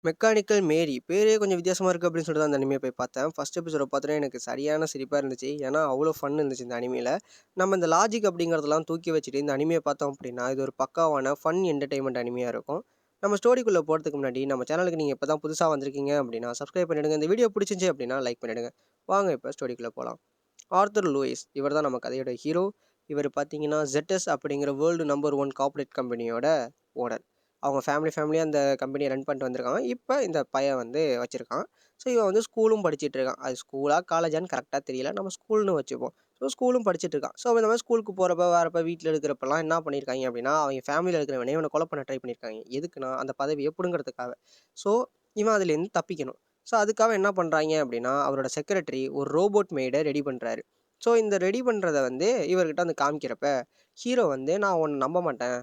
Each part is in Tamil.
மெக்கானிக்கல் மேரி பேரே கொஞ்சம் வித்தியாசமா இருக்கு அப்படின்னு சொல்லிட்டு தான் அந்த அனிமே போய் பார்த்தேன். ஃபர்ஸ்ட் எபிசோட பார்த்தோனே எனக்கு சரியான சிரிப்பா இருந்துச்சு. ஏன்னா, அவ்வளோ ஃபன் இருந்துச்சு இந்த அனிமேல. நம்ம இந்த லாஜிக் அப்படிங்கிறதெல்லாம் தூக்கி வச்சுட்டு இந்த அனிமைய பார்த்தோம் அப்படின்னா, இது ஒரு பக்காவான ஃபன் என்டர்டெயின்மென்ட் அனிமையா இருக்கும். நம்ம ஸ்டோரிக்குள்ள போறதுக்கு முன்னாடி நம்ம சேனலுக்கு நீங்க இப்ப தான் புதுசா வந்திருக்கீங்க அப்படின்னா, சப்ஸ்கிரைப் பண்ணிடுங்க. இந்த வீடியோ பிடிச்சிருந்துச்சு அப்படின்னா லைக் பண்ணிடுங்க. வாங்க இப்ப ஸ்டோரிக்குள்ள போலாம். ஆர்தர் லூயிஸ் இவர் தான் நம்ம கதையோட ஹீரோ. இவர் பார்த்தீங்கன்னா, ZS அப்படிங்கிற வேர்ல்டு நம்பர் 1 கார்ப்பரேட் கம்பெனியோட ஓனர். அவங்க ஃபேமிலியா அந்த கம்பெனிய ரன் பண்ணிட்டு வந்திருக்காங்க. இப்ப இந்த பையன் வந்து வச்சிருக்கான். ஸோ இவன் வந்து ஸ்கூலும் படிச்சுட்டு இருக்கான். அது ஸ்கூலா, காலேஜான்னு கரெக்ட்டா தெரியல. நம்ம ஸ்கூல்னு வச்சுப்போம். ஸோ ஸ்கூலும் படிச்சுட்டு இருக்கான். ஸோ இந்த மாரி ஸ்கூலுக்கு போறப்ப, வரப்ப, வீட்ல இருக்கிறப்பலாம் என்ன பண்ணியிருக்காய்ங்க அப்படின்னா, அவங்க ஃபேமிலில இருக்கிறவனே இவன கொலை பண்ண ட்ரை பண்ணியிருக்காய்ங்க. எதுக்குன்னா, அந்த பதவிய புடுங்குறதுக்காக. ஸோ இவன் அதுலேருந்து தப்பிக்கணும். ஸோ அதுக்காக என்ன பண்றாய்ங்க அப்படின்னா, அவரோட செக்ரட்டரி ஒரு ரோபோட் மெய்ட ரெடி பண்றாரு. ஸோ இந்த ரெடி பண்றத வந்து இவர்கிட்ட வந்து காமிக்கிறப்ப, ஹீரோ வந்து "நான் உன்ன நம்ப மாட்டேன்.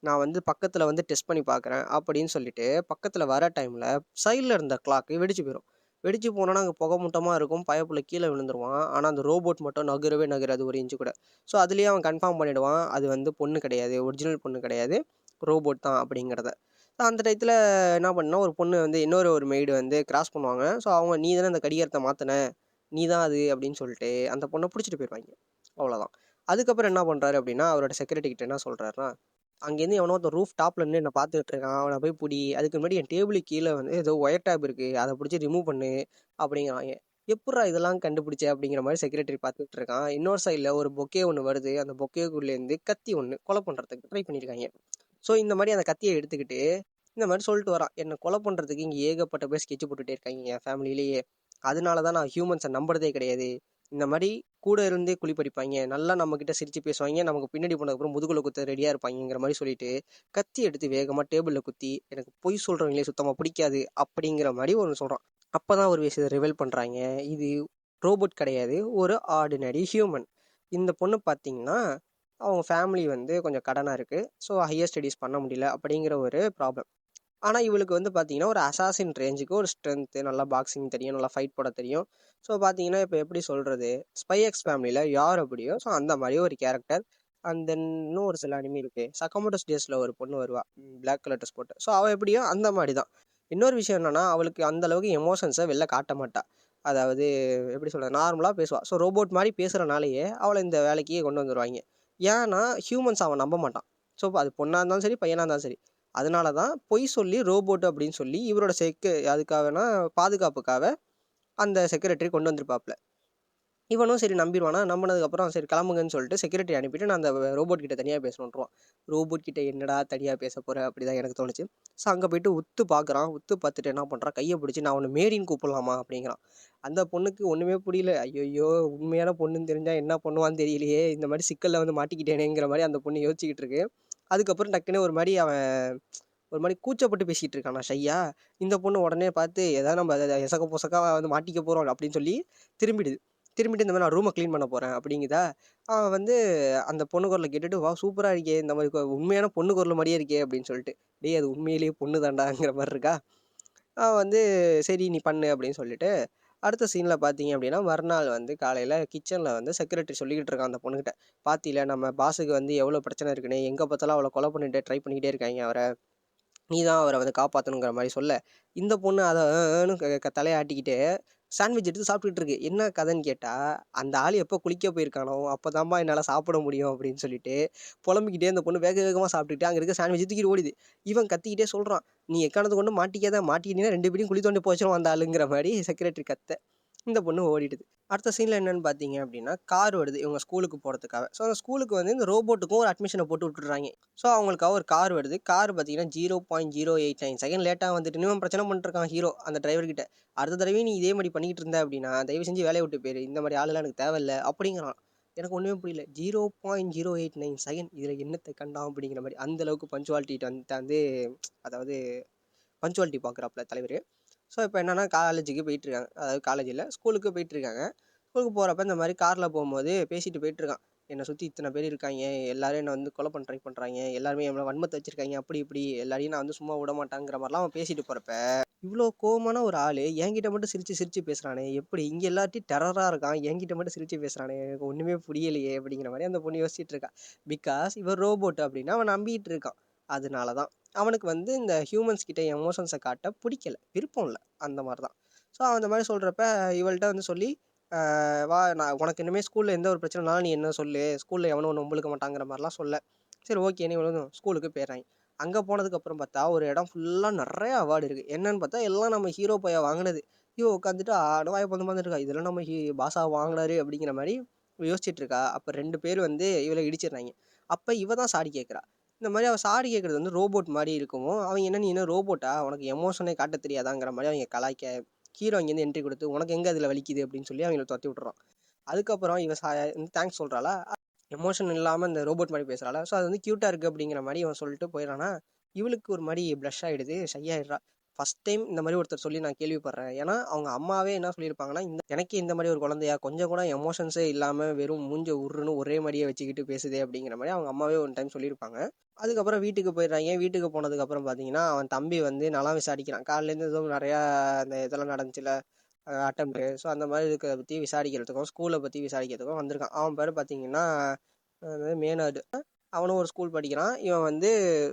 நான் வந்து பக்கத்துல வந்து டெஸ்ட் பண்ணி பார்க்குறேன்" அப்படின்னு சொல்லிட்டு, பக்கத்துல வர டைம்ல சைடுல இருந்த கிளாக்கு வெடிச்சு போயிரும். வெடிச்சு போனோனே அங்க புகை மூட்டமா இருக்கும். பயப்புள்ள கீழ விழுந்துருவான். ஆனா அந்த ரோபோட் மட்டும் நகரவே நகராது ஒரு இன்ச் கூட. ஸோ அதிலேயே அவன் கன்ஃபார்ம் பண்ணிடுவான். அது வந்து பொண்ணு கிடையாது. ஒரிஜினல் பொண்ணு கிடையாது. ரோபோட் தான் அப்படிங்கிறத. அந்த டயத்துல என்ன பண்ணா, ஒரு பொண்ணு வந்து இன்னொரு மெய்டு வந்து கிராஸ் பண்ணுவாங்க. ஸோ அவங்க "நீ தானே அந்த கடிகாரத்த மாத்துன. நீ தான் அது" அப்படின்னு சொல்லிட்டு அந்த பொண்ண புடிச்சிட்டு போயிருவாய்ங்க. அவ்வளோதான். அதுக்கப்புறம் என்ன பண்றாரு அப்படின்னா, அவரோட செக்யூரிட்டி கிட்ட என்ன சொல்றாருன்னா, "அங்கேருந்து எவனோ ஒருத்தன் ரூஃப் டாப்ல நின்னு என்ன பார்த்துட்டு இருக்கான். அவன போய் புடி. அதுக்கு முன்னாடி என் டேபிளுக்கு கீழ வந்து ஏதோ ஒயர் டேப் இருக்கு. அத புடிச்சு ரிமூவ் பண்ணு" அப்படிங்கிறாய்ங்க. எப்புட்றா இதெல்லாம் கண்டுபிடிச்ச? அப்படிங்கிற மாரி செக்ரட்டரி பார்த்துட்டு இருக்கான். இன்னொரு சைடுல ஒரு பொக்கே ஒண்ணு வருது. அந்த பொக்கேக்குள்ளேருந்து கத்தி ஒண்ணு கொலை பண்றதுக்கு ட்ரை பண்ணியிருக்காய்ங்க. ஸோ இந்த மாரி அந்த கத்திய எடுத்துக்கிட்டு, இந்த மாரி சொல்லிட்டு வரான். "என்ன கொலை பண்றதுக்கு இங்க ஏகப்பட்ட பேர் ஸ்கெட்ச் போட்டுட்டே இருக்காய்ங்க என் ஃபேமிலியிலேயே. அதனால தான் நான் ஹியூமன்ஸ நம்புறதே கிடையாது. இந்த மாரி கூட இருந்தே குழி பறிப்பாய்ங்க. நல்லா நம்மகிட்ட சிரிச்சு பேசுவாய்ங்க. நமக்கு பின்னாடி போனதுக்கப்புறம் முதுகுல குத்த ரெடியா இருப்பாய்ங்கங்கிற மாரி சொல்லிட்டு, கத்தி எடுத்து வேகமா டேபிள்ல குத்தி, "எனக்கு பொய் சொல்றவங்களே சுத்தமா பிடிக்காது" அப்படிங்கிற மாரி ஒண்ணு சொல்றான். அப்பதான் ஒரு விஷயத்த ரிவீல் பண்றாய்ங்க. இது ரோபோட் கிடையாது. ஒரு ஆர்டினரி ஹியூமன். இந்த பொண்ணு பார்த்தீங்கன்னா, அவங்க ஃபேமிலி வந்து கொஞ்சம் கடனா இருக்கு. ஸோ ஹையர் ஸ்டடீஸ் பண்ண முடியல அப்படிங்கிற ஒரு ப்ராப்ளம். ஆனா இவளுக்கு வந்து பார்த்தீங்கன்னா, ஒரு அசாசின் ரேஞ்சுக்கு ஒரு ஸ்ட்ரென்த்து, நல்லா பாக்ஸிங் தெரியும், நல்லா ஃபைட் போட தெரியும். ஸோ பார்த்தீங்கன்னா, இப்ப எப்படி சொல்றது? ஸ்பை எக்ஸ் ஃபேமிலில யார் எப்படியோ, ஸோ அந்த மாரி ஒரு கேரக்டர். அண்ட் தென் இன்னும் ஒரு சில அனிமி இருக்கு. சக்கமோட்டோஸ் டேஸ்ல ஒரு பொண்ணு வருவா. பிளாக் கலர் ட்ரெஸ் போட்டு. ஸோ அவ எப்படியோ அந்த மாரி தான். இன்னொரு விஷயம் என்னன்னா, அவளுக்கு அந்த அளவுக்கு எமோஷன்ஸ வெளில காட்ட மாட்டா. அதாவது எப்படி சொல்றது? நார்மலா பேசுவா. ஸோ ரோபோட் மாரி பேசுறனாலேயே, அவள இந்த வேலைக்கு கொண்டு வந்துருவாய்ங்க. ஏன்னா, ஹியூமன்ஸ் அவன் நம்ப மாட்டான். ஸோ அது பொண்ணா இருந்தாலும் சரி, பையனா இருந்தாலும் சரி. அதனால தான் பொய் சொல்லி ரோபோட் அப்படின்னு சொல்லி இவரோட அதுக்காகனா பாதுகாப்புக்காக அந்த செக்ரட்டரி கொண்டு வந்திருப்பாப்ல. இவனும் சரி நம்பிருவானா, நம்புனதுக்கப்புறம் சரி கிளம்புங்கன்னு சொல்லிட்டு செக்யூரிட்டி அனுப்பிட்டு நான் அந்த ரோபோட் கிட்ட தனியா பேசணுன்ருவான். ரோபோட் கிட்ட என்னடா தனியா பேச போற அப்படிதான் எனக்கு தோணுச்சு. ஸோ அங்க போயிட்டு உத்து பார்க்குறான். உத்து பார்த்துட்டு என்ன பண்றான், கைய பிடிச்சு நான் உன்ன மேரின்னு கூப்பிடலாமா அப்படிங்கிறான். அந்த பொண்ணுக்கு ஒண்ணுமே புரியல. ஐய்யய்யோ! உண்மையான பொண்ணுன்னு தெரிஞ்சா என்ன பண்ணுவான்னு தெரியலையே! இந்த மாரி சிக்கல்ல வந்து மாட்டிக்கிட்டேனேங்கிற மாரி அந்த பொண்ணு யோசிச்சுக்கிட்டு இருக்கு. அதுக்கப்புறம் டக்குன்னு ஒரு மாரி அவன் ஒரு மாரி கூச்சப்பட்டு பேசிட்டு இருக்கானா ஷையா. இந்த பொண்ணு உடனே பார்த்து ஏதாவது நம்ம எசக பொசக்கா வந்து மாட்டிக்க போறோம் அப்படின்னு சொல்லி திரும்பிடுது. திரும்பிட்டு இந்த மாரி நான் ரூம கிளீன் பண்ண போறேன் அப்படிங்குதா. அவன் வந்து அந்த பொண்ணு குரல கேட்டுட்டு, "வாவ்! சூப்பரா இருக்கே! இந்த மாரி உண்மையான பொண்ணு குரல் மாரியே இருக்கே!" அப்படின்னு சொல்லிட்டு. "டேய் அது உண்மையிலேயே பொண்ணு தான்டாங்கிற" மாரி இருக்கா. அவன் வந்து "சரி நீ பண்ணு" அப்படின்னு சொல்லிட்டு, அடுத்த சீன்ல பார்த்தீங்க அப்படின்னா, மறுநாள் வந்து காலையில கிச்சன்ல வந்து செக்ரட்டரி சொல்லிக்கிட்டு இருக்கான் அந்த பொண்ணுகிட்ட. "பாத்தீல நம்ம பாஸுக்கு வந்து எவ்வளோ பிரச்சனை இருக்குன்னு, எங்க பார்த்தாலும் அவள கொலை பண்ணிட்டு ட்ரை பண்ணிக்கிட்டே இருக்காய்ங்க அவர. நீ தான் அவர வந்து காப்பாத்தணுங்கிற மாரி சொல்ல, இந்த பொண்ணு அத ன்னு தலைய ஆட்டிக்கிட்டு சாண்ட்விச் எடுத்து சாப்பிட்டுட்டு இருக்கு. என்ன கதைன்னு கேட்டா, அந்த ஆளு எப்போ குளிக்க போயிருக்கானோ, அப்பதாம்மா என்னால சாப்பிட முடியும் அப்படின்னு சொல்லிட்டு, புலம்பிக்கிட்டே அந்த பொண்ணு வேக வேகமா சாப்பிட்டுட்டு அங்க இருக்க சாண்ட்விச் தூக்கிட்டு ஓடுது. இவன் கத்திக்கிட்டே சொல்றான், "நீ எக்காரணத்த கொண்டும் மாட்டிக்காத, மாட்டிக்கிட்டீன்னா 2 பேரையும் குழி தோண்டி புதைச்சிருவான் அந்த ஆளுங்கிற" மாரி செக்ரட்டரி கத்த. இந்த பொண்ணு ஓடிடுது. அடுத்த சீன்ல என்னன்னு பார்த்தீங்க அப்படின்னா, கார் வருது இவங்க ஸ்கூலுக்கு போறதுக்காக. ஸோ அந்த ஸ்கூலுக்கு வந்து இந்த ரோபோட்டுக்கும் ஒரு அட்மிஷன போட்டு விட்டுர்றாய்ங்க. ஸோ அவங்களுக்காக ஒரு கார் வருது. கார் பார்த்தீங்கன்னா 0.089 செகண்ட் லேட்டா வந்துட்டுன்னு இவன் பிரச்சனை பண்ணிட்டு இருக்கான் ஹீரோ அந்த டிரைவர் கிட்ட. "அடுத்த தடவையும் நீ இதே மாரி பண்ணிக்கிட்டு இருந்த அப்படின்னா, தயவு செஞ்சு வேலைய விட்டு போயிரு. இந்த மாரி ஆளுலாம் எனக்கு தேவையில்ல" அப்படிங்கிறான். எனக்கு ஒண்ணுமே புரியல. 0.089 செகண்ட் இதுல என்னத்த கண்டான் அப்படிங்கிற மாரி. அந்த அளவுக்கு பங்க்சுவாலிட்டிட்ட வந்து அதாவது பங்க்சுவாலிட்டி பார்க்குறாப்ல தலைவரு. ஸோ இப்போ என்னன்னா காலேஜுக்கு போயிட்டுருக்காங்க. அதாவது காலேஜ் இல்ல, ஸ்கூலுக்கு போயிட்டுருக்காங்க. ஸ்கூலுக்கு போறப்ப இந்த மாரி கார்ல போம்போது பேசிட்டு போயிட்டுருக்கான். "என்ன சுத்தி இத்தன பேர் இருக்காய்ங்க. எல்லாரும் என்ன வந்து கொலை பண்ண ட்ரை பண்றாய்ங்க. எல்லாருமே என் மேல வன்மத்த வச்சிருக்காய்ங்க. அப்படி இப்படி எல்லாரையும் நான் வந்து சும்மா விடமாட்டேங்கிற" மாரிலாம் அவன் பேசிட்டு போறப்ப, இவ்ளோ கோவமான ஒரு ஆளு என்கிட்ட மட்டும் சிரிச்சு சிரிச்சு பேசுறானே! எப்படி இங்க எல்லார்ட்டயும் டெரரா இருக்கான். என்கிட்ட மட்டும் சிரிச்சு பேசுறானே! எனக்கு ஒண்ணுமே புரியலையே! அப்படிங்கிற மாரி அந்த பொண்ணு யோசிச்சுட்டு இருக்கா. பிகாஸ் இவன் ரோபோட் அப்படின்னு அவன் நம்பிட்டு இருக்கான். அதனால தான் அவனுக்கு வந்து இந்த ஹியூமன்ஸ் கிட்ட எமோஷன்ஸை காட்ட பிடிக்கல, விருப்பம் இல்லை, அந்த மாதிரி தான். ஸோ அந்த மாதிரி சொல்கிறப்ப இவள்கிட்ட வந்து சொல்லி வா நான் உனக்கு இனிமேல் ஸ்கூலில் எந்த ஒரு பிரச்சனைனாலும் நீ என்ன சொல்லு, ஸ்கூலில் எவனும் ஒன்று நம்பளுக்க மாட்டாங்கிற மாதிரிலாம் சொல்ல. சரி ஓகே நீ ஸ்கூலுக்கு போயிடுறாங்க. அங்கே போனதுக்கப்புறம் பார்த்தா ஒரு இடம் ஃபுல்லாக நிறைய அவார்டு இருக்குது. என்னன்னு பார்த்தா எல்லாம் நம்ம ஹீரோ பையா வாங்கினது. இவ உட்காந்துட்டு ஆடவாய பந்து வந்துருக்கா, இதெல்லாம் நம்ம பாசா வாங்கினாரு அப்படிங்கிற மாதிரி யோசிச்சுட்டு இருக்கா. அப்போ 2 பேர் வந்து இவளை இடிச்சிடுறாங்க. அப்போ இவ தான் சாரி கேட்குறா. இந்த மாதிரி அவள் சாரி கேட்குறது வந்து ரோபோட் மாதிரி இருக்கவும் அவங்க என்ன, நீ என்ன ரோபோட்டா, உனக்கு எமோஷனே காட்ட தெரியாதாங்கிற மாதிரி அவங்க கலாய்க்க, ஹீரோ இங்கேருந்து என்ட்ரி கொடுத்து உனக்கு எங்கே அதில் வலிக்குது அப்படின்னு சொல்லி அவங்கள துரத்தி விட்டுறான். அதுக்கப்புறம் இவ தேங்க்ஸ் சொல்கிறாளா, எமோஷன் இல்லாமல் இந்த ரோபோட் மாதிரி பேசுகிறாளா, ஸோ அது வந்து க்யூட்டாக இருக்குது அப்படிங்கிற மாதிரி இவன் சொல்லிட்டு போயிடறானா. இவளுக்கு ஒரு மாதிரி ப்ளஷ் ஆகிடுது, ஷை ஆகிடுறா. ஃபஸ்ட் டைம் இந்த மாதிரி ஒருத்தர் சொல்லி நான் கேள்விப்படுறேன். ஏன்னா அவங்க அம்மாவே என்ன சொல்லியிருப்பாங்கன்னா, எனக்கே இந்த மாதிரி ஒரு குழந்தையா கொஞ்சம் கூட எமோஷன்ஸே இல்லாமல் வெறும் மூஞ்ச உருன்னு ஒரே மாதிரியே வச்சுக்கிட்டு பேசுதே அப்படிங்கிற மாதிரி அவங்க அம்மாவே ஒரு டைம் சொல்லியிருப்பாங்க. அதுக்கப்புறம் வீட்டுக்கு போயிடுறாங்க. வீட்டுக்கு போனதுக்கப்புறம் பார்த்தீங்கன்னா அவன் தம்பி வந்து நல்லா விசாரிக்கிறான். காலையிலேருந்து எதுவும் நிறையா அந்த இதெல்லாம் நடந்துச்சுல அட்டம்ப்ட்டு, ஸோ அந்த மாதிரி இருக்கிறத பற்றி விசாரிக்கிறதுக்கும் ஸ்கூலை பற்றி விசாரிக்கிறதுக்கும் வந்திருக்கான். அவன் பேர் பார்த்தீங்கன்னா மேனாடு. அவனும் ஒரு ஸ்கூல் படிக்கிறான். இவன் வந்து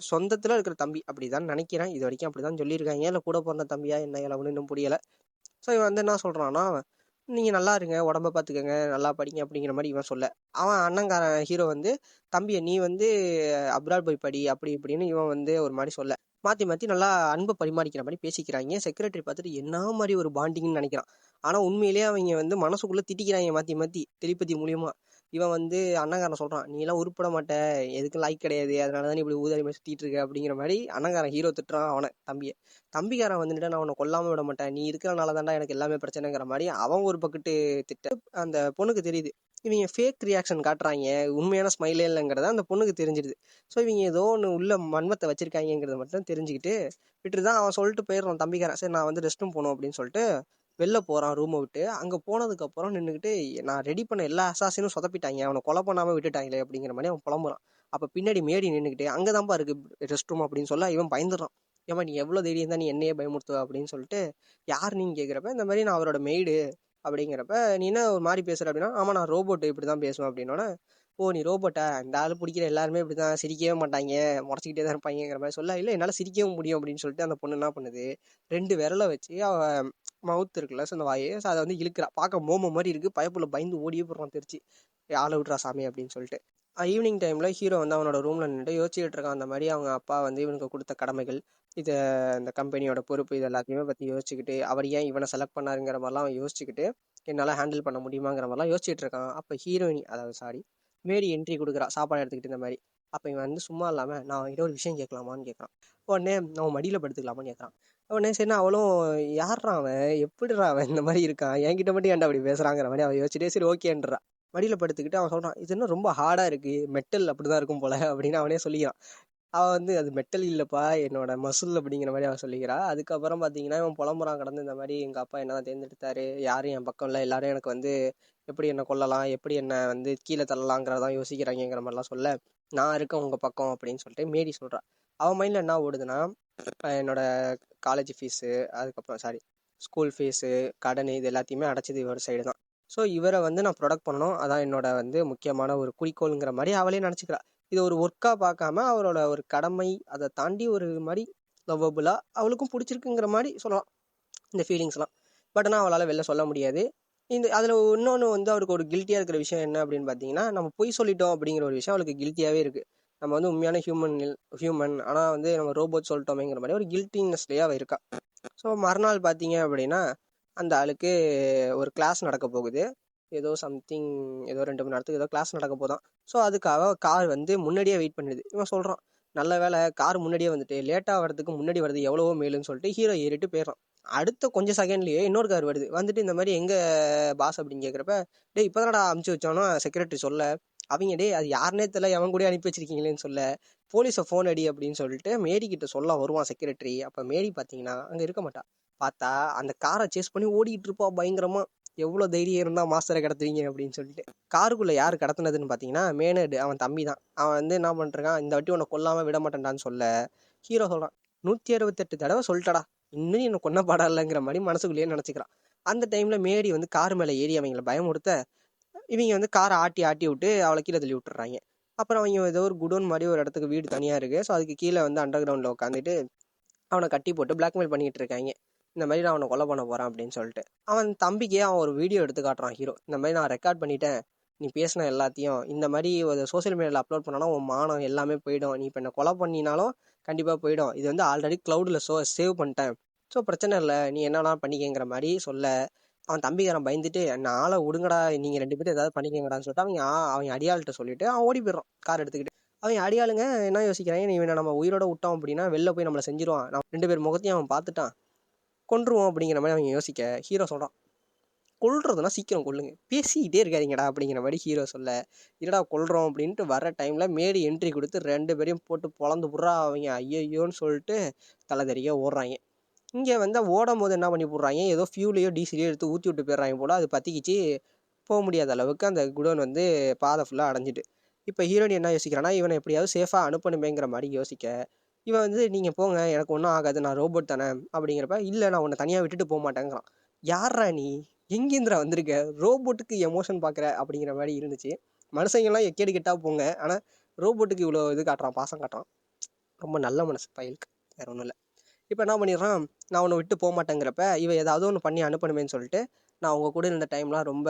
சொந்தத்தில் இருக்கிற தம்பி அப்படிதான் நினைக்கிறேன். இது வரைக்கும் அப்படி தான் சொல்லியிருக்காங்க. இல்லை கூட பிறந்த தம்பியா என்ன இளவுன்னு இன்னும் புரியலை. ஸோ இவன் வந்து என்ன சொல்கிறான்னா, நீங்கள் நல்லா இருங்க, உடம்ப பார்த்துக்கங்க, நல்லா படிங்க அப்படிங்கிற மாதிரி இவன் சொல்ல, அவன் அண்ணங்காரன் ஹீரோ வந்து தம்பியை நீ வந்து அப்ராட் போய் படி அப்படி இப்படின்னு இவன் வந்து ஒரு மாதிரி சொல்ல, மாற்றி மாற்றி நல்லா அன்பை பரிமாறிக்கிற மாதிரி பேசிக்கிறாங்க. செக்ரட்டரி பார்த்துட்டு என்ன மாதிரி ஒரு பாண்டிங்னு நினைக்கிறான். ஆனால் உண்மையிலேயே அவங்க வந்து மனசுக்குள்ளே திட்டிக்கிறாங்க மாற்றி மாற்றி டெலிபதி மூலியமா. இவன் வந்து அண்ணங்காரன் சொல்கிறான், நீ எல்லாம் உருப்பட மாட்ட, எதுக்கும் லாய்க் கிடையாது, அதனால தான் நீ இப்படி ஊதாரி மாதிரி சுற்றிட்டு இருக்க அப்படிங்கிற மாதிரி அண்ணங்காரன் ஹீரோ திட்டுறான் அவனை தம்பியை. தம்பிக்காரன் வந்துட்டு நான் உன்னை கொல்லாமல் விட மாட்டேன், நீ இருக்கிறனால தான்டா எனக்கு எல்லாமே பிரச்சனைங்கிற மாதிரி அவன் ஒரு பக்கத்து திட்ட. அந்த பொண்ணுக்கு தெரியுது இவங்க ஃபேக் ரியாக்ஷன் காட்டுறாங்க, உண்மையான ஸ்மைலே இல்லைங்கிறத அந்த பொண்ணுக்கு தெரிஞ்சிடுது. ஸோ இவங்க ஏதோ ஒன்று உள்ள மன்மத்தை வச்சிருக்காங்கிறத மட்டும் தெரிஞ்சுக்கிட்டு விட்டுட்டு தான் அவன் சொல்லிட்டு போயிடுறான் தம்பிக்காரன். சரி நான் வந்து ரெஸ்ட் ரூம் போகணும் அப்படின்னு சொல்லிட்டு வெளில போகிறான் ரூமை விட்டு. அங்கே போனதுக்கப்புறம் நின்றுக்கிட்டு நான் ரெடி பண்ண எல்லா அசாசினும் சொதப்பிட்டாங்க, அவனை கொலை பண்ணாமல் விட்டுட்டாங்களே அப்படிங்கிற மாதிரி அவன் புலம்புறான். அப்போ பின்னாடி மேடி நின்றுக்கிட்டு அங்கே தான்ப்பா இருக்குது ரெஸ்ட் ரூம் அப்படின்னு சொல்ல இவன் பயந்துடுறான். ஏமா நீ எவ்வளோ தைரியம் தான் நீ என்னையே பயமுறுத்துவ அப்படின்னு சொல்லிட்டு, யார் நீங்க கேட்குறப்ப இந்த மாதிரி நான் அவரோட மெய்டு அப்படிங்கிறப்ப, நீ என்ன ஒரு மாதிரி பேசுகிற அப்படின்னா, ஆமாம் நான் ரோபோட்டு இப்படி தான் பேசுவேன் அப்படின்னோட, ஓ நீ ரோபோட்டா, இந்த ஆள் பிடிக்கிற எல்லாருமே இப்படி தான் சிரிக்கவே மாட்டாங்க, முடச்சிக்கிட்டே தான் இருப்பாங்கிற மாதிரி சொல்ல, இல்லை என்னால் சிரிக்கவும் முடியும் அப்படின்னு சொல்லிட்டு அந்த பொண்ணு என்ன பண்ணுது, 2 விரலை வச்சு அவ மவுத் இருக்குல்ல, ஸோ அந்த வாயை, ஸோ அதை வந்து இழுக்கிறா. பார்க்க மோமோ மாதிரி இருக்குது, பயப்புள்ள பயந்து ஓடியே போடுறான் தெரிச்சு, ஆளை விட்றா சாமி அப்படின்னு சொல்லிட்டு. ஈவினிங் டைமில் ஹீரோ வந்து அவனோட ரூமில் நின்று யோசிச்சுட்டு இருக்கான். அந்த மாதிரி அவங்க அப்பா வந்து இவனுக்கு கொடுத்த கடமைகள், இதை இந்த கம்பெனியோட பொறுப்பு, இது எல்லாத்தையுமே பற்றி யோசிச்சுக்கிட்டு, அவர் ஏன் இவனை செலக்ட் பண்ணாருங்கிற மாதிரிலாம் அவன் யோசிச்சுக்கிட்டு என்னால் ஹேண்டில் பண்ண முடியுமாங்கிற மாதிரிலாம் யோசிச்சுட்டு இருக்கான். அப்போ ஹீரோயினி, அதாவது சாரி மேரி என்ட்ரி கொடுக்குறா சாப்பாடு எடுத்துக்கிட்டு இந்த மாதிரி. அப்போ இவன் வந்து சும்மா இல்லாமல் நான் ஏதோ ஒரு விஷயம் கேட்கலாமான்னு கேட்குறான். உடனே அவன் மடியில் படுத்துக்கலாமான்னு கேட்குறான். உடனே சரி அவளும் யார்றான் அவன், எப்படிறான் அவன் இந்த மாதிரி இருக்கான், என்கிட்ட மட்டும் ஏன்டா அப்படி பேசுகிறாங்கிற மாதிரி அவன் யோசிச்சுட்டே சரி ஓகேன்றா. மடியில் படுத்துக்கிட்டு அவன் சொல்கிறான், இது இன்னும் ரொம்ப ஹார்டாக இருக்குது, மெட்டல் அப்படி தான் இருக்கும் போல அப்படின்னு அவனே சொல்லிக்கிறான். அவள் வந்து அது மெட்டல் இல்லைப்பா என்னோட மசுல் அப்படிங்கிற மாதிரி அவள் சொல்லிக்கிறா. அதுக்கப்புறம் பார்த்தீங்கன்னா இவன் புலம்புறான் கடந்து, இந்த மாதிரி எங்கள் அப்பா என்ன தான் தேர்ந்தெடுத்தாரு, யாரும் என் பக்கம் இல்லை, எல்லாரும் எனக்கு வந்து எப்படி என்னை கொல்லலாம், எப்படி என்னை வந்து கீழே தள்ளலாங்கிறதான் யோசிக்கிறாங்கிற மாதிரிலாம் சொல்ல, நான் இருக்கேன் உங்கள் பக்கம் அப்படின்னு சொல்லிட்டு மேரி சொல்கிறான். அவன் மைண்டில் என்ன ஓடுதுன்னா, என்னோட காலேஜ் ஃபீஸு, அதுக்கப்புறம் சாரி ஸ்கூல் ஃபீஸு, கடன், இது எல்லாத்தையுமே அடைச்சது இவர் சைடு தான். ஸோ இவரை வந்து நான் ப்ரொடக்ட் பண்ணணும், அதான் என்னோட வந்து முக்கியமான ஒரு குறிக்கோளுங்கிற மாதிரி அவளே நினச்சிக்கிறா. இது ஒரு ஒர்க்காக பார்க்காம அவரோட ஒரு கடமை, அதை தாண்டி ஒரு மாதிரி லவ்வபுளாக அவளுக்கும் பிடிச்சிருக்குங்கிற மாதிரி சொல்லலாம் இந்த ஃபீலிங்ஸ்லாம். பட் ஆனால் அவளால் வெளில சொல்ல முடியாது. இந்த அதில் இன்னொன்று வந்து அவருக்கு ஒரு கில்ட்டியாக இருக்கிற விஷயம் என்ன அப்படின்னு பார்த்தீங்கன்னா, நம்ம பொய் சொல்லிட்டோம் அப்படிங்கிற ஒரு விஷயம் அவளுக்கு கில்ட்டியாகவே இருக்குது. நம்ம வந்து உண்மையான ஹியூமன் ஆனால் வந்து நம்ம ரோபோட் சொல்லிட்டோமேங்கிற மாதிரி ஒரு கில்ட்டினஸ்லேயே அவள் இருக்கா. ஸோ மறுநாள் பார்த்தீங்க அப்படின்னா அந்த ஆளுக்கு ஒரு கிளாஸ் நடக்க போகுது. ஏதோ சம்திங், ஏதோ 2 மணி நேரத்துக்கு ஏதோ கிளாஸ் நடக்க போதான். ஸோ அதுக்காக கார் வந்து முன்னாடியே வெயிட் பண்ணுது. இவன் சொல்கிறான், நல்ல வேலை கார் முன்னாடியே வந்துட்டு, லேட்டாக வரதுக்கு முன்னாடி வருது எவ்வளவோ மேலுன்னு சொல்லிட்டு ஹீரோ ஏறிட்டு போயிடுறான். அடுத்த கொஞ்சம் செகண்ட்லேயே இன்னொரு கார் வருது. வந்துட்டு இந்த மாதிரி எங்கே பாஸ் அப்படின்னு கேட்குறப்ப, டே இப்போ தானடா அமுச்சு வச்சோன்னா செக்ரட்டரி சொல்ல, அவங்க டே அது யாருனே தெரியல, எவன் கூட அனுப்பி வச்சிருக்கீங்களேன்னு சொல்ல, போலீஸை ஃபோன் அடி அப்படின்னு சொல்லிட்டு மேரி கிட்ட சொல்ல வருவான் செக்ரட்டரி. அப்போ மேரி பார்த்தீங்கன்னா அங்கே இருக்க மாட்டா. பார்த்தா அந்த காரை சேஸ் பண்ணி ஓடிக்கிட்டு இருப்பா பயங்கரமா. எவ்வளோ தைரியம் இருந்தால் மாஸ்டரை கடத்துவீங்க அப்படின்னு சொல்லிட்டு. காருக்குள்ளே யார் கடத்துனதுன்னு பார்த்தீங்கன்னா மேனடு, அவன் தம்பி தான். அவன் வந்து என்ன பண்ணுறான், இந்த வாட்டி உன்னை கொல்லாமல் விட மாட்டேன்டான்னு சொல்ல, ஹீரோ சொல்கிறான், 168 தடவை சொல்லிட்டடா, இன்னும் நீ என்னை கொன்ன பாடா இல்லைங்கிற மாதிரி மனசுக்குள்ளேயே நினச்சிக்கிறான். அந்த டைமில் மேரி வந்து கார் மேலே ஏறி அவங்கள பயமுறுத்த, இவங்க வந்து காரை ஆட்டி ஆட்டி விட்டு அவளை கீழே தள்ளி விட்டுறாங்க. அப்புறம் அவங்க ஏதோ ஒரு குடோன் மாதிரி ஒரு இடத்துக்கு வீடு தனியாக இருக்குது. ஸோ அதுக்கு கீழே வந்து அண்டர் கிரவுண்டில் உட்காந்துட்டு அவனை கட்டி போட்டு பிளாக்மெயில் பண்ணிட்டு இருக்காங்க. இந்த மாதிரி நான் அவனை கொலை பண்ண போகிறேன் அப்படின்னு சொல்லிட்டு அவன் தம்பிக்கே அவன் ஒரு வீடியோ எடுத்து காட்டுறான் ஹீரோ. இந்த மாதிரி நான் ரெக்கார்ட் பண்ணிட்டேன், நீ பேசின எல்லாத்தையும் இந்த மாதிரி ஒரு சோஷியல் மீடியாவில் அப்லோட் பண்ணனா உன் மானம் எல்லாமே போயிடும், நீ இப்போ என்ன கொலை பண்ணினாலும் கண்டிப்பாக போயிடும், இது வந்து ஆல்ரெடி க்ளவுடில் சேவ் பண்ணிட்டேன், ஸோ பிரச்சனை இல்லை, நீ என்னன்னா பண்ணிக்கங்கிற மாதிரி சொல்ல அவன் தம்பிக்காரன் பயந்துட்டு நான் ஆளை விடுங்கடா, நீங்கள் 2 பேரும் ஏதாவது பண்ணிக்கங்கடான்னு சொல்லிட்டு அவங்க அடியாள்கிட்ட சொல்லிட்டு அவன் ஓடி போயிடுறான் கார் எடுத்துக்கிட்டு. அவங்க அடியாளுங்க என்ன யோசிக்கிறாங்க, நீ இவனை நம்ம உயிரோட விட்டோம் அப்படின்னா வெளில போய் நம்மளை செஞ்சிருவான், நம்ம 2 பேர் முகத்தையும் அவன் பார்த்துட்டான், கொன்றுவோம் அப்படிங்கிற மாதிரி அவங்க யோசிக்க ஹீரோ சொல்கிறான், கொல்றதுனா சீக்கிரம் கொல்லுங்க, பேசிக்கிட்டே இருக்காதீங்கடா அப்படிங்கிற மாதிரி ஹீரோ சொல்ல, இல்லடா கொல்றோம் அப்படின்ட்டு வர டைமில் மேடி என்ட்ரி கொடுத்து 2 பேரையும் போட்டு பொழந்து புட்றா. அவங்க ஐயோன்னு சொல்லிட்டு தலை தெறிக்க ஓடுறாங்க. இங்கே வந்து ஓடும் போது என்ன பண்ணி போடுறாங்க, ஏதோ ஃபியூலையோ டீசலையோ எடுத்து ஊற்றி விட்டு போயிடுறாங்க போல். அது பற்றிக்கிச்சு போக முடியாத அளவுக்கு அந்த குடோன் வந்து பாதை ஃபுல்லாக அடைஞ்சிட்டு. இப்போ ஹீரோயின் என்ன யோசிக்கிறான்னா, இவனை எப்படியாவது சேஃபாக அனுப்பணுமேங்கிற மாதிரி யோசிக்க, இவன் வந்து நீங்கள் போங்க எனக்கு ஒன்றும் ஆகாது, நான் ரோபோட் தானே அப்படிங்கிறப்ப, இல்லை நான் உன்னை தனியாக விட்டுட்டு போக மாட்டேங்கிறான். யாரா நீ, எங்கேந்திரா வந்திருக்க, ரோபோட்டுக்கு எமோஷன் பார்க்குற அப்படிங்கிற மாதிரி இருந்துச்சு. மனுஷங்கெல்லாம் எக்கேடு கெட்டா போங்க, ஆனால் ரோபோட்டுக்கு இவ்வளோ இது காட்டுறான், பாசம் காட்டுறான். ரொம்ப நல்ல மனசு பயலுக்கு, வேற ஒன்றும் இல்லை. இப்போ என்ன பண்ணிடுறான், நான் உன்னை விட்டு போக மாட்டேங்கிறப்ப இவன் ஏதாவது ஒன்று பண்ணி அனுப்பணுமேன்னு சொல்லிட்டு, நான் உங்கள் கூட இருந்த டைம்லாம் ரொம்ப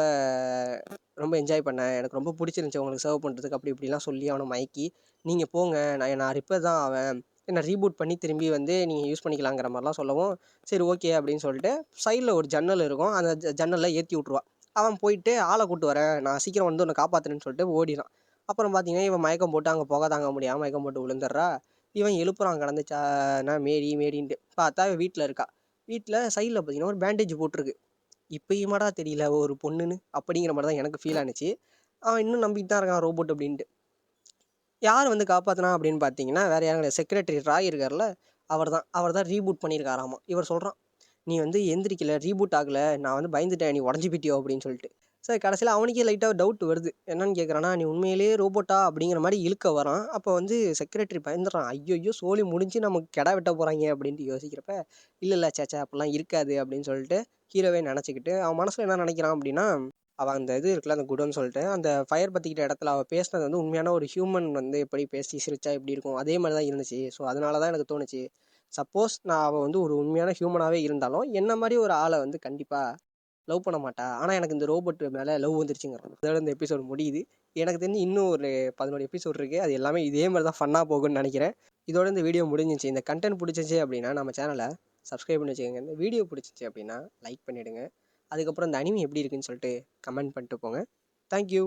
ரொம்ப என்ஜாய் பண்ணேன், எனக்கு ரொம்ப பிடிச்சிருந்துச்சி உங்களுக்கு சர்வ் பண்ணுறதுக்கு அப்படி இப்படிலாம் சொல்லி அவனை மயக்கி, நீங்கள் போங்க நான் ரிப்பேர் தான் ஆவேன், என்னை ரீபூட் பண்ணி திரும்பி வந்து நீங்கள் யூஸ் பண்ணிக்கலாங்கிற மாதிரிலாம் சொல்லவும், சரி ஓகே அப்படின்னு சொல்லிட்டு சைடில் ஒரு ஜன்னல் இருக்கும், அந்த ஜன்னலில் ஏற்றி விட்ருவா. அவன் போயிட்டு ஆளை கூட்டு வரேன், நான் சீக்கிரம் வந்து உன்னை காப்பாற்றுறேன்னு சொல்லிட்டு ஓடிடான். அப்புறம் பார்த்தீங்கன்னா இவன் மயக்கம் போட்டு அங்கே புகை தாங்க முடியாமல் மயக்கம் போட்டு விழுந்துடுறா. இவன் எழுப்புறான் கடந்துச்சா நான் மேடின்ட்டு பார்த்தா வீட்டில் இருக்கா. வீட்டில் சைடில் பார்த்தீங்கன்னா ஒரு பேண்டேஜ் போட்டிருக்கு. இப்பயுமாடா தெரியல ஒரு பொண்ணுன்னு அப்படிங்கிற மாதிரி தான் எனக்கு ஃபீல் ஆனிச்சு. அவன் இன்னும் நம்பிட்டு தான் இருக்கான் ரோபோட் அப்படின்ட்டு. யார் வந்து காப்பாற்றினா அப்படின்னு பார்த்தீங்கன்னா வேறு யாரும் கிடையாது, செக்ரட்டரி ராய் இருக்கார்ல, அவர் தான் ரீபூட் பண்ணியிருக்காராமா. இவர் சொல்கிறான், நீ வந்து எந்திரிக்கல, ரீபூட் ஆகலை, நான் வந்து பயந்துட்டேன், நீ உடஞ்சி போயிட்டியோ அப்படின்னு சொல்லிட்டு. சரி கடைசியில் அவனுக்கே லைட்டாக டவுட் வருது, என்னன்னு கேட்குறான்னா, நீ உண்மையிலேயே ரோபோட்டா அப்படிங்கிற மாதிரி இழுக்க வரான். அப்போ வந்து செக்ரட்டரி பயந்துடுறான், ஐயோ சோலி முடிஞ்சு நமக்கு கெடா வெட்ட போகிறாங்க அப்படின்ட்டு யோசிக்கிறப்ப, இல்லை சேச்சா அப்படிலாம் இருக்காது அப்படின்னு சொல்லிட்டு ஹீரோவே நினச்சிக்கிட்டு அவன் மனசில் என்ன நினைக்கிறான் அப்படின்னா, அவள் அந்த இது இருக்குல்ல அந்த குடோன்னு சொல்லிட்டு அந்த ஃபயர் பற்றிக்கிட்ட இடத்துல அவள் பேசினது வந்து உண்மையான ஒரு ஹியூமன் வந்து எப்படி பேசி சிரிச்சா எப்படி இருக்கும் அதே மாதிரி தான் இருந்துச்சு. ஸோ அதனால தான் எனக்கு தோணுச்சு, சப்போஸ் நான் அவள் வந்து ஒரு உண்மையான ஹியூமனாகவே இருந்தாலும் என்ன மாதிரி ஒரு ஆளை வந்து கண்டிப்பாக லவ் பண்ண மாட்டா, ஆனால் எனக்கு இந்த ரோபோட் மேலே லவ் வந்துருச்சுங்கிறாங்க. அதோட இந்த எபிசோடு முடியுது. எனக்கு தெரிஞ்சு இன்னும் ஒரு 11 எபிசோட் இருக்குது, அது எல்லாமே இதே மாதிரி தான் ஃபன்னாக போகும்னு நினைக்கிறேன். இதோட இந்த வீடியோ முடிஞ்சிச்சு. இந்த கண்டென்ட் பிடிச்சிச்சு அப்படின்னா நம்ம சேனலை சப்ஸ்கிரைப் பண்ணி வச்சுக்கோங்க. இந்த வீடியோ பிடிச்சிச்சு அப்படின்னா லைக் பண்ணிவிடுங்க. அதுக்கப்புறம் இந்த அனிமி எப்படி இருக்குன்னு சொல்லிட்டு கமெண்ட் பண்ணிட்டு போங்க. தேங்க்யூ.